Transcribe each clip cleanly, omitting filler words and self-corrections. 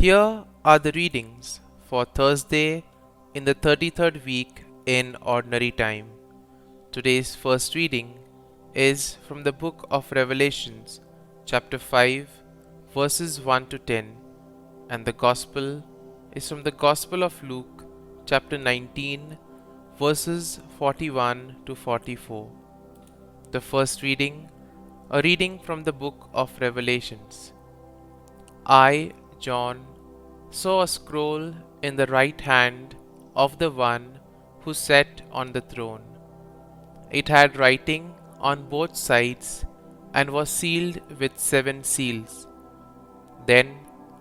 Here are the readings for Thursday in the 33rd week in Ordinary Time. Today's first reading is from the book of Revelations, chapter 5, verses 1 to 10, and the Gospel is from the Gospel of Luke, chapter 19, verses 41 to 44. The first reading, a reading from the book of Revelations. I, John, saw a scroll in the right hand of the one who sat on the throne. It had writing on both sides and was sealed with 7 seals. Then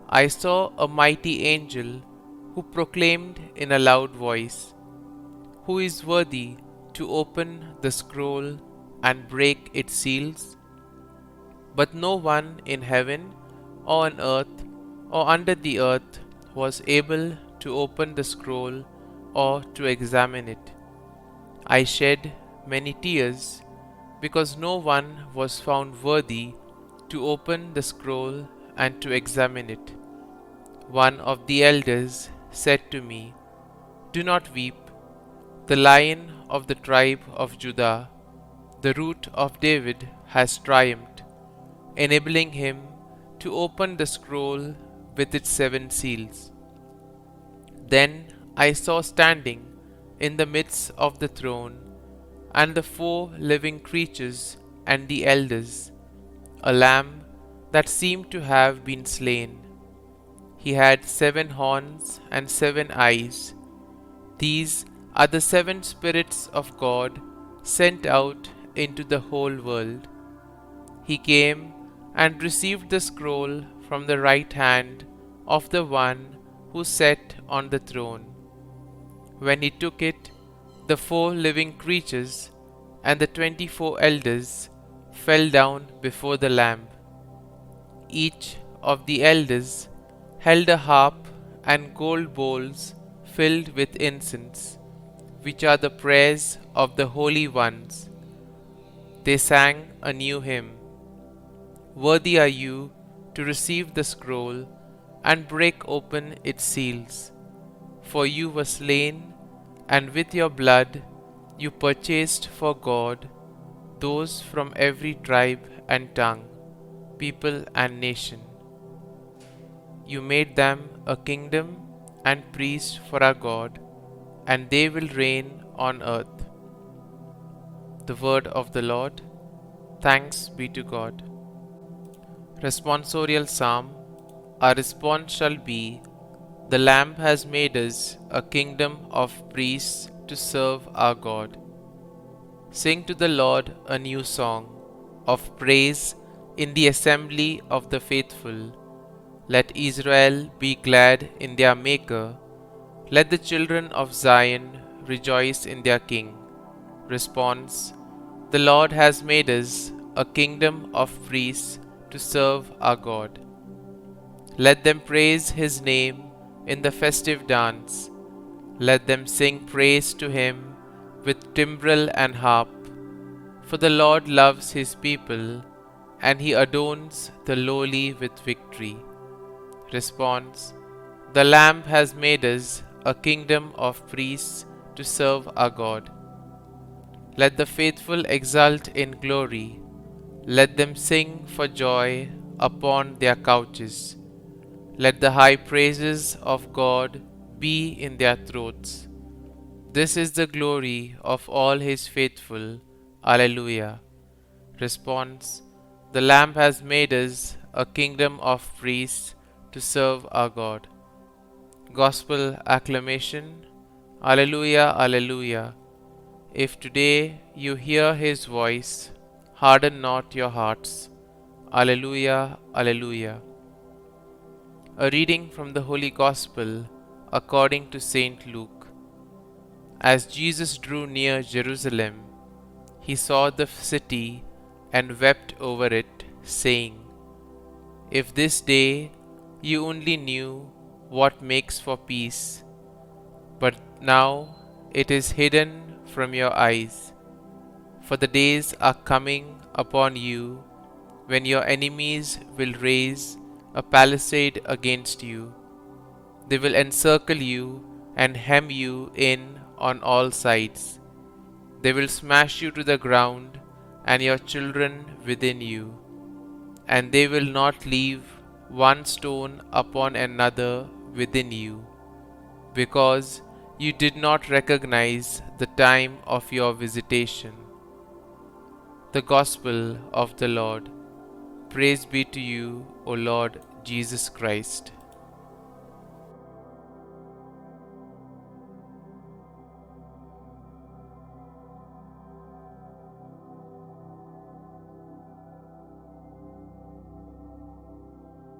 I saw a mighty angel who proclaimed in a loud voice, "Who is worthy to open the scroll and break its seals?" But no one in heaven or on earth or under the earth was able to open the scroll or to examine it. I shed many tears because no one was found worthy to open the scroll and to examine it. One of the elders said to me, "Do not weep. The Lion of the tribe of Judah, the Root of David, has triumphed, enabling him to open the scroll with its 7 seals." Then I saw standing in the midst of the throne and the 4 living creatures and the elders, a lamb that seemed to have been slain. He had 7 horns and 7 eyes. These are the 7 spirits of God sent out into the whole world. He came and received the scroll from the right hand of the one who sat on the throne. When he took it, the 4 living creatures and the 24 elders fell down before the Lamb. Each of the elders held a harp and gold bowls filled with incense, which are the prayers of the holy ones. They sang a new hymn, "Worthy are you to receive the scroll and break open its seals. For you were slain, and with your blood you purchased for God those from every tribe and tongue, people and nation. You made them a kingdom and priests for our God, and they will reign on earth." The word of the Lord. Thanks be to God. Responsorial Psalm. Our response shall be, "The Lamb has made us a kingdom of priests to serve our God." Sing to the Lord a new song of praise in the assembly of the faithful. Let Israel be glad in their Maker. Let the children of Zion rejoice in their King. Response: The Lord has made us a kingdom of priests to serve our God. Let them praise His name in the festive dance. Let them sing praise to Him with timbrel and harp. For the Lord loves His people, and He adorns the lowly with victory. Response: The Lamb has made us a kingdom of priests to serve our God. Let the faithful exult in glory. Let them sing for joy upon their couches. Let the high praises of God be in their throats. This is the glory of all His faithful. Alleluia. Response: The Lamb has made us a kingdom of priests to serve our God. Gospel acclamation. Alleluia, Alleluia. If today you hear His voice, harden not your hearts. Alleluia, Alleluia. A reading from the Holy Gospel according to Saint Luke. As Jesus drew near Jerusalem, He saw the city and wept over it, saying, "If this day you only knew what makes for peace, but now it is hidden from your eyes. For the days are coming upon you when your enemies will raise a palisade against you, They will encircle you and hem you in on all sides. They will smash you to the ground and your children within you, and they will not leave one stone upon another within you, because you did not recognize the time of your visitation. The Gospel of the Lord. Praise be to you, O Lord Jesus Christ.